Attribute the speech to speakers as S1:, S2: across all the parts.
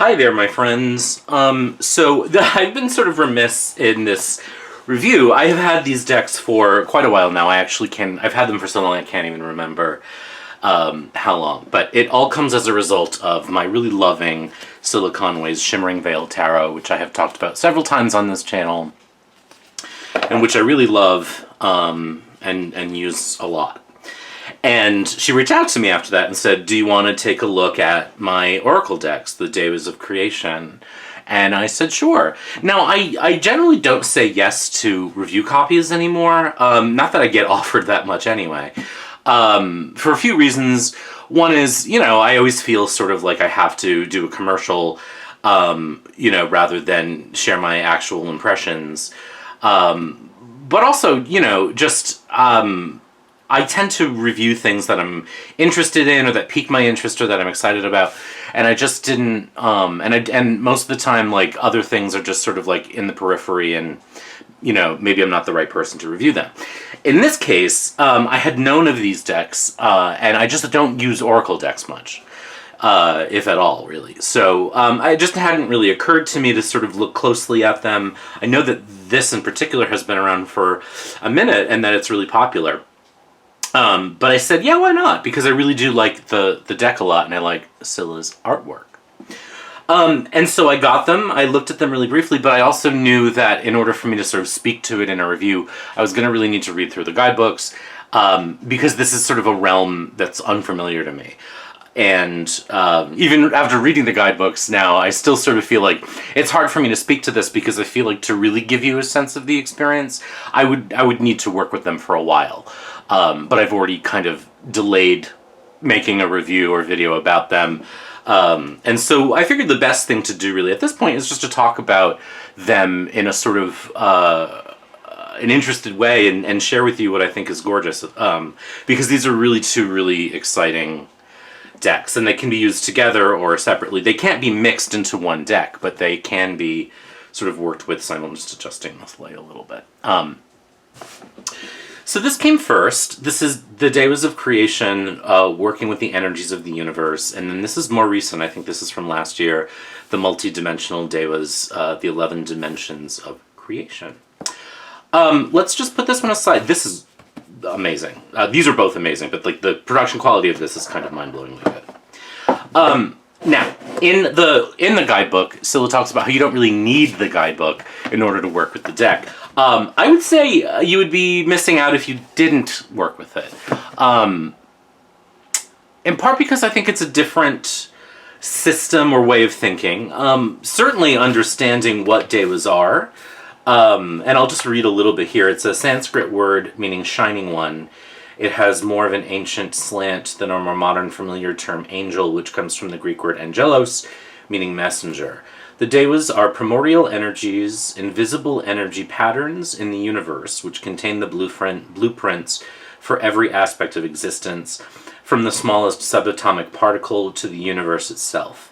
S1: Hi there, my friends. I've been sort of remiss in this review. I have had these decks for quite a while now. I've had them for so long I can't even remember how long. But it all comes as a result of my really loving Cilla Conway's Shimmering Veil Tarot, which I have talked about several times on this channel, and which I really love and use a lot. And she reached out to me after that and said, do you want to take a look at my Oracle decks, the Devas of Creation? And I said, sure. Now, I generally don't say yes to review copies anymore. Not that I get offered that much anyway. For a few reasons. One is, I always feel sort of like I have to do a commercial, rather than share my actual impressions. But also, I tend to review things that I'm interested in or that pique my interest or that I'm excited about, and I just didn't. And most of the time, like, other things are just sort of like in the periphery, and maybe I'm not the right person to review them. In this case, I had known of these decks, and I just don't use Oracle decks much, if at all, really. So it just hadn't really occurred to me to sort of look closely at them. I know that this in particular has been around for a minute and that it's really popular. But I said, yeah, why not? Because I really do like the deck a lot, and I like Cilla's artwork. And so I got them, I looked at them really briefly, but I also knew that in order for me to sort of speak to it in a review, I was going to really need to read through the guidebooks, because this is sort of a realm that's unfamiliar to me. And even after reading the guidebooks now, I still sort of feel like it's hard for me to speak to this, because I feel like to really give you a sense of the experience, I would need to work with them for a while. But I've already kind of delayed making a review or video about them. And so I figured the best thing to do really at this point is just to talk about them in a sort of an interested way and share with you what I think is gorgeous. Because these are really two really exciting decks, and they can be used together or separately. They can't be mixed into one deck, but they can be sort of worked with simultaneously. I'm just adjusting this light a little bit. So this came first. This is the Devas of Creation, working with the energies of the universe. And then this is more recent. I think this is from last year. The multi-dimensional Devas, the 11 dimensions of creation. Let's just put this one aside. This is amazing. These are both amazing, but like the production quality of this is kind of mind-blowingly good. Now, in the guidebook, Cilla talks about how you don't really need the guidebook in order to work with the deck. I would say you would be missing out if you didn't work with it. In part because I think it's a different system or way of thinking. Certainly understanding what Devas are. And I'll just read a little bit here. It's a Sanskrit word meaning shining one. It has more of an ancient slant than our more modern familiar term angel, which comes from the Greek word angelos, meaning messenger. The Devas are primordial energies, invisible energy patterns in the universe, which contain the blueprints for every aspect of existence, from the smallest subatomic particle to the universe itself.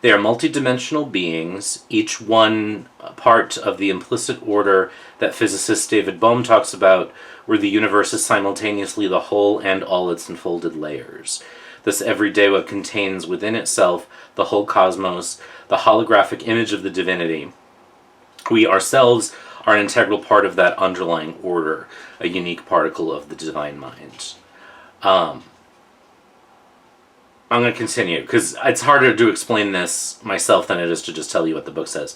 S1: They are multidimensional beings, each one part of the implicit order that physicist David Bohm talks about, where the universe is simultaneously the whole and all its unfolded layers. Thus every Deva contains within itself the whole cosmos, the holographic image of the divinity. We ourselves are an integral part of that underlying order, a unique particle of the divine mind. I'm going to continue, because it's harder to explain this myself than it is to just tell you what the book says.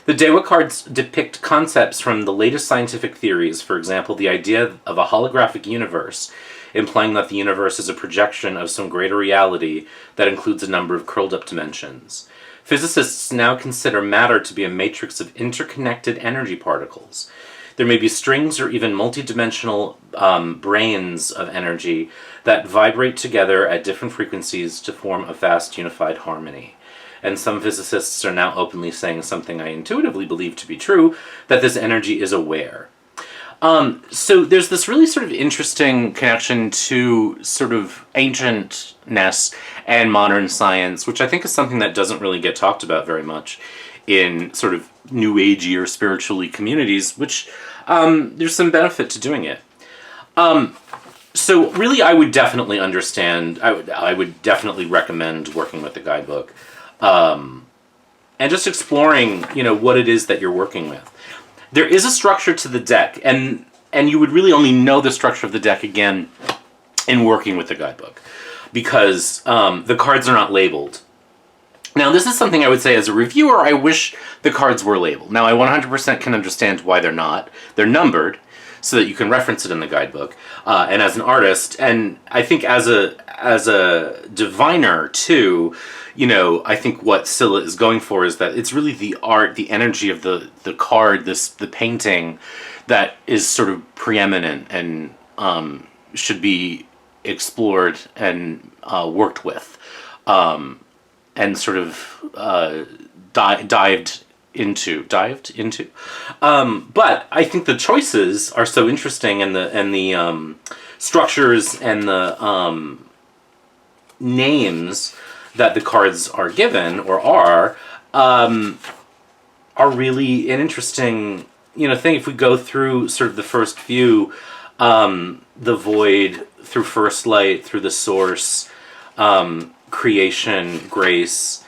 S1: The Deva cards depict concepts from the latest scientific theories, for example, the idea of a holographic universe, implying that the universe is a projection of some greater reality that includes a number of curled-up dimensions. Physicists now consider matter to be a matrix of interconnected energy particles. There may be strings or even multidimensional brains of energy that vibrate together at different frequencies to form a vast unified harmony. And some physicists are now openly saying something I intuitively believe to be true, that this energy is aware. So there's this really sort of interesting connection to sort of ancientness and modern science, which I think is something that doesn't really get talked about very much in sort of new agey or spiritually communities, which there's some benefit to doing it. So really I would definitely understand, I would definitely recommend working with the guidebook. and just exploring, what it is that you're working with. There is a structure to the deck, and you would really only know the structure of the deck again in working with the guidebook, because the cards are not labeled. Now, this is something I would say as a reviewer, I wish the cards were labeled. Now, I 100% can understand why they're not. They're numbered, so that you can reference it in the guidebook. And as an artist, and I think as a diviner too, I think what Cilla is going for is that it's really the art, the energy of the card, the painting, that is sort of preeminent and should be explored and worked with, and sort of dived into. But I think the choices are so interesting, and the structures and the names that the cards are given or are really an interesting thing. If we go through sort of the first few, the void, through first light, through the source, creation, grace,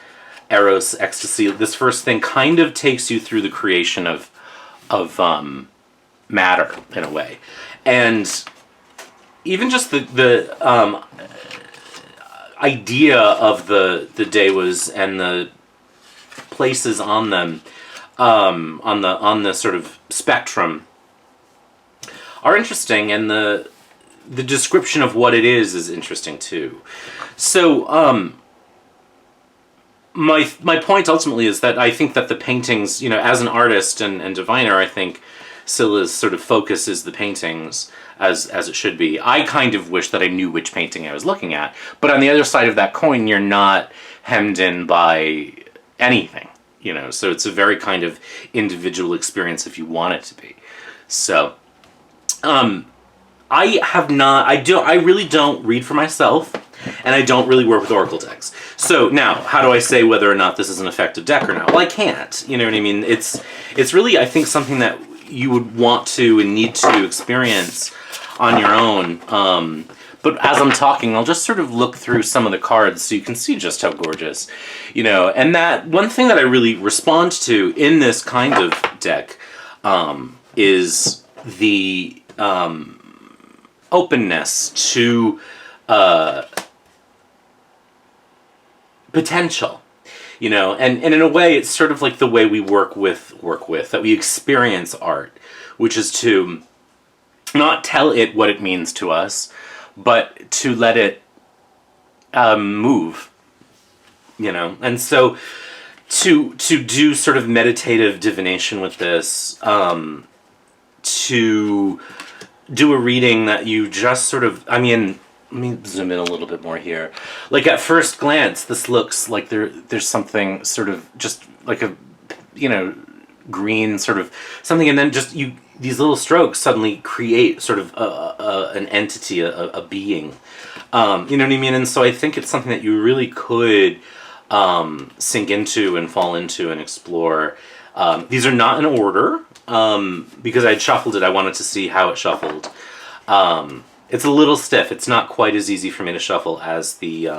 S1: eros, ecstasy. This first thing kind of takes you through the creation of matter in a way, and even just the idea of the Devas and the places on them, on the sort of spectrum, are interesting, and the description of what it is interesting too. So my point ultimately is that I think that the paintings, as an artist and diviner, I think Cilla's sort of focus is the paintings, as it should be. I kind of wish that I knew which painting I was looking at, but on the other side of that coin, you're not hemmed in by anything, so it's a very kind of individual experience if you want it to be. So, I really don't read for myself, and I don't really work with oracle decks. So now, how do I say whether or not this is an effective deck or not? Well, I can't. You know what I mean? It's really, I think, something that you would want to and need to experience on your own. But as I'm talking, I'll just sort of look through some of the cards so you can see just how gorgeous, And that one thing that I really respond to in this kind of deck is the openness to potential, and in a way it's sort of like the way we work with that we experience art, which is to not tell it what it means to us, but to let it move, and so to do sort of meditative divination with this, to do a reading that you just sort of, let me zoom in a little bit more here. Like, at first glance, this looks like there's something sort of just like a, green sort of something, and then just these little strokes suddenly create sort of an entity, a being. You know what I mean? And so I think it's something that you really could sink into and fall into and explore. These are not in order, because I'd shuffled it. I wanted to see how it shuffled. It's a little stiff. It's not quite as easy for me to shuffle as the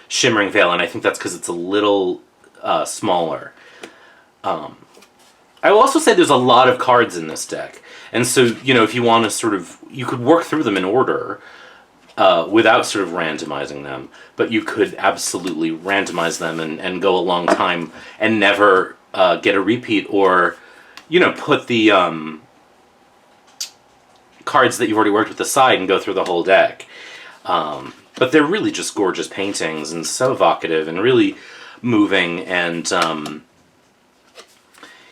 S1: Shimmering Veil, and I think that's because it's a little smaller. I will also say there's a lot of cards in this deck, and so, if you want to sort of, you could work through them in order without sort of randomizing them, but you could absolutely randomize them and go a long time and never get a repeat, or, put the cards that you've already worked with aside and go through the whole deck. But they're really just gorgeous paintings and so evocative and really moving, and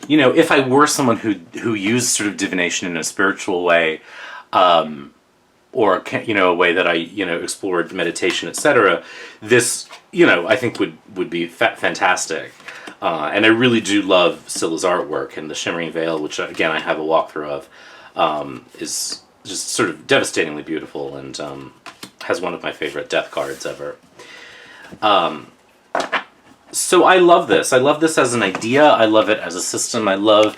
S1: if I were someone who used sort of divination in a spiritual way, or a way that I explored meditation, etc., this I think would be fantastic. And I really do love Cilla's artwork, and the Shimmering Veil, which again I have a walkthrough of, is just sort of devastatingly beautiful, and has one of my favorite death cards ever. So I love this. I love this as an idea. I love it as a system. I love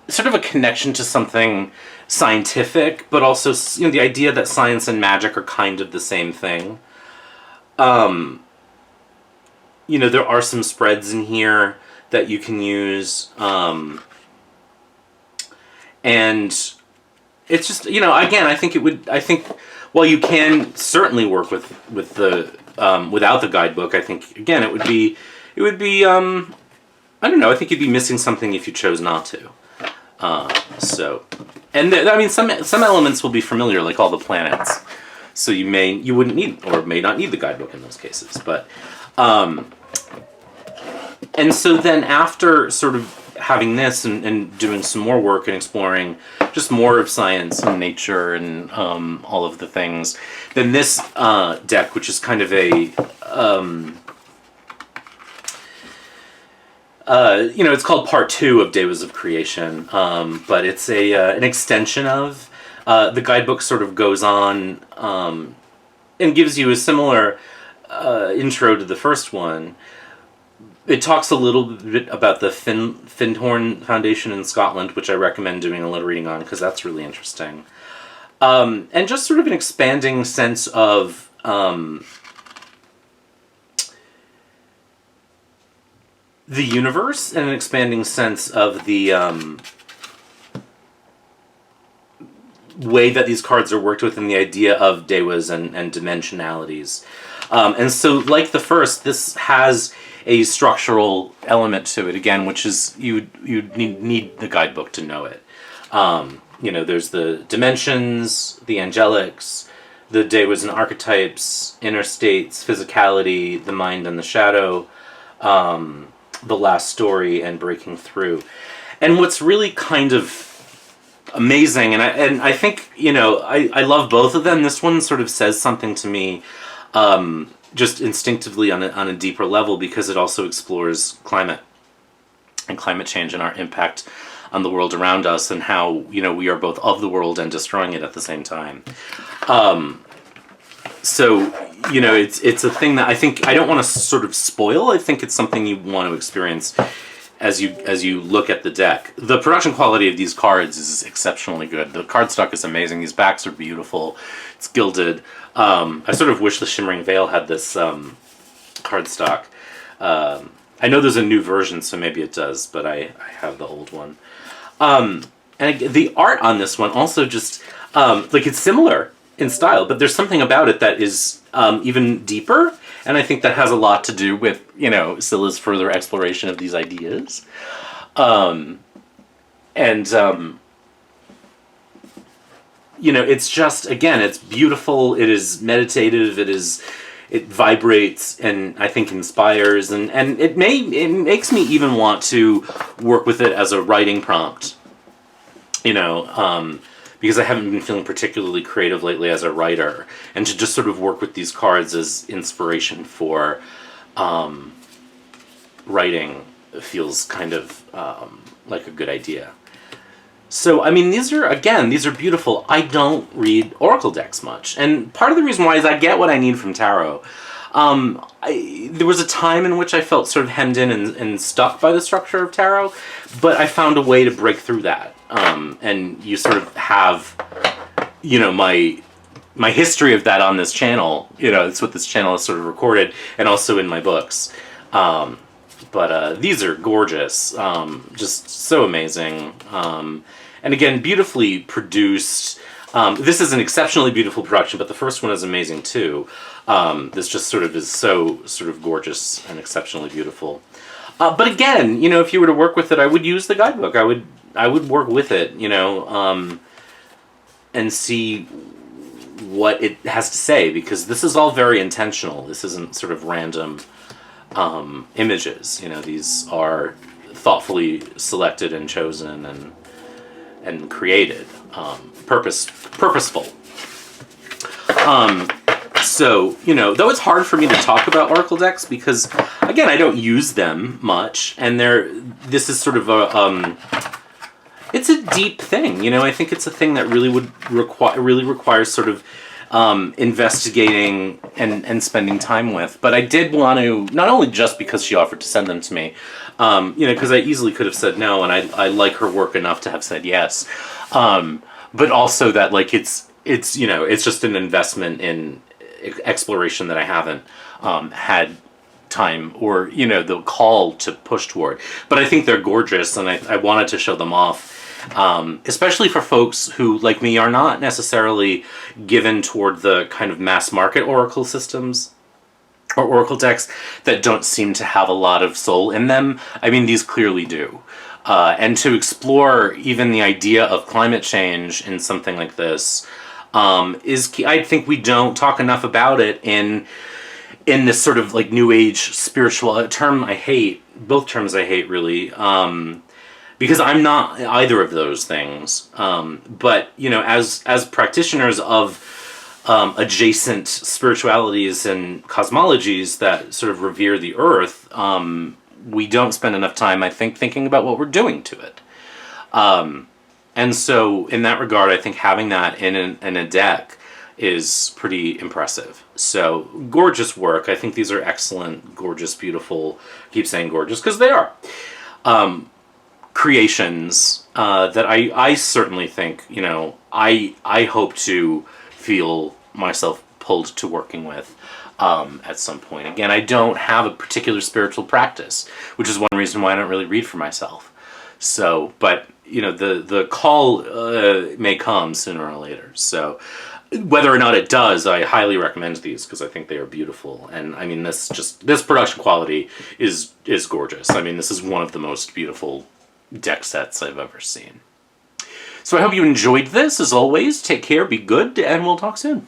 S1: sort of a connection to something scientific, but also the idea that science and magic are kind of the same thing. There are some spreads in here that you can use, and it's just, again, I think while you can certainly work with the without the guidebook, I think again it would be I don't know, I think you'd be missing something if you chose not to. Some elements will be familiar, like all the planets. So you wouldn't need, or may not need, the guidebook in those cases. But and so then after sort of having this and doing some more work and exploring just more of science and nature and all of the things, then this deck, which is kind of a it's called Part 2 of Devas of Creation, but it's an extension of the guidebook. Sort of goes on and gives you a similar intro to the first one. It talks a little bit about the Findhorn Foundation in Scotland, which I recommend doing a little reading on because that's really interesting. And just sort of an expanding sense of the universe, and an expanding sense of the way that these cards are worked with, and the idea of Devas and dimensionalities. And so, like the first, this has a structural element to it, again, which is you need the guidebook to know it. There's the dimensions, the angelics, the Devas and archetypes, inner states, physicality, the mind and the shadow, the last story, and breaking through. And what's really kind of amazing, and I think, I love both of them. This one sort of says something to me just instinctively on a deeper level, because it also explores climate and climate change and our impact on the world around us, and how we are both of the world and destroying it at the same time. So it's a thing that I think I don't want to sort of spoil. I think it's something you want to experience as you look at the deck. The production quality of these cards is exceptionally good. The cardstock is amazing. These backs are beautiful. It's gilded. I sort of wish the Shimmering Veil had this cardstock. I know there's a new version, so maybe it does, but I have the old one. And the art on this one also just it's similar in style, but there's something about it that is even deeper, and I think that has a lot to do with Cilla's further exploration of these ideas. It's just, again, it's beautiful. It is meditative. It vibrates, and I think inspires, and it makes me even want to work with it as a writing prompt. Because I haven't been feeling particularly creative lately as a writer, and to just sort of work with these cards as inspiration for writing feels kind of like a good idea. So, these are beautiful. I don't read Oracle decks much, and part of the reason why is I get what I need from tarot. There was a time in which I felt sort of hemmed in and stuck by the structure of tarot, but I found a way to break through that. And you sort of have, my history of that on this channel. It's what this channel is sort of recorded, and also in my books. But these are gorgeous, just so amazing. And again, beautifully produced. This is an exceptionally beautiful production, but the first one is amazing too. This just sort of is so sort of gorgeous and exceptionally beautiful. But again, if you were to work with it, I would use the guidebook. I would work with it, and see what it has to say, because this is all very intentional. This isn't sort of random images. These are thoughtfully selected and chosen and created, purposeful. So, though it's hard for me to talk about Oracle decks because, again, I don't use them much, and this is sort of it's a deep thing, I think it's a thing that really requires sort of investigating and spending time with. But I did want to, not only just because she offered to send them to me, because I easily could have said no, and I like her work enough to have said yes, but also that it's just an investment in exploration that I haven't had time or, you know, the call to push toward. But I think they're gorgeous, and I wanted to show them off. Especially for folks who, like me, are not necessarily given toward the kind of mass market oracle systems or oracle decks that don't seem to have a lot of soul in them. I mean, these clearly do. And to explore even the idea of climate change in something like this is key. I think we don't talk enough about it in this sort of like new age spiritual term I hate. Both terms I hate, really. Because I'm not either of those things. But, you know, as practitioners of adjacent spiritualities and cosmologies that sort of revere the earth, we don't spend enough time, I think, thinking about what we're doing to it. And so, in that regard, I think having that in a deck is pretty impressive. So, gorgeous work. I think these are excellent, gorgeous, beautiful, I keep saying gorgeous, because they are. Creations that I certainly think, you know, I hope to feel myself pulled to working with at some point. Again, I don't have a particular spiritual practice, which is one reason why I don't really read for myself. So, but, you know, the call may come sooner or later. So, whether or not it does, I highly recommend these because I think they are beautiful. And I mean, this production quality is gorgeous. I mean, this is one of the most beautiful deck sets I've ever seen. So I hope you enjoyed this. As always, take care, be good, and we'll talk soon.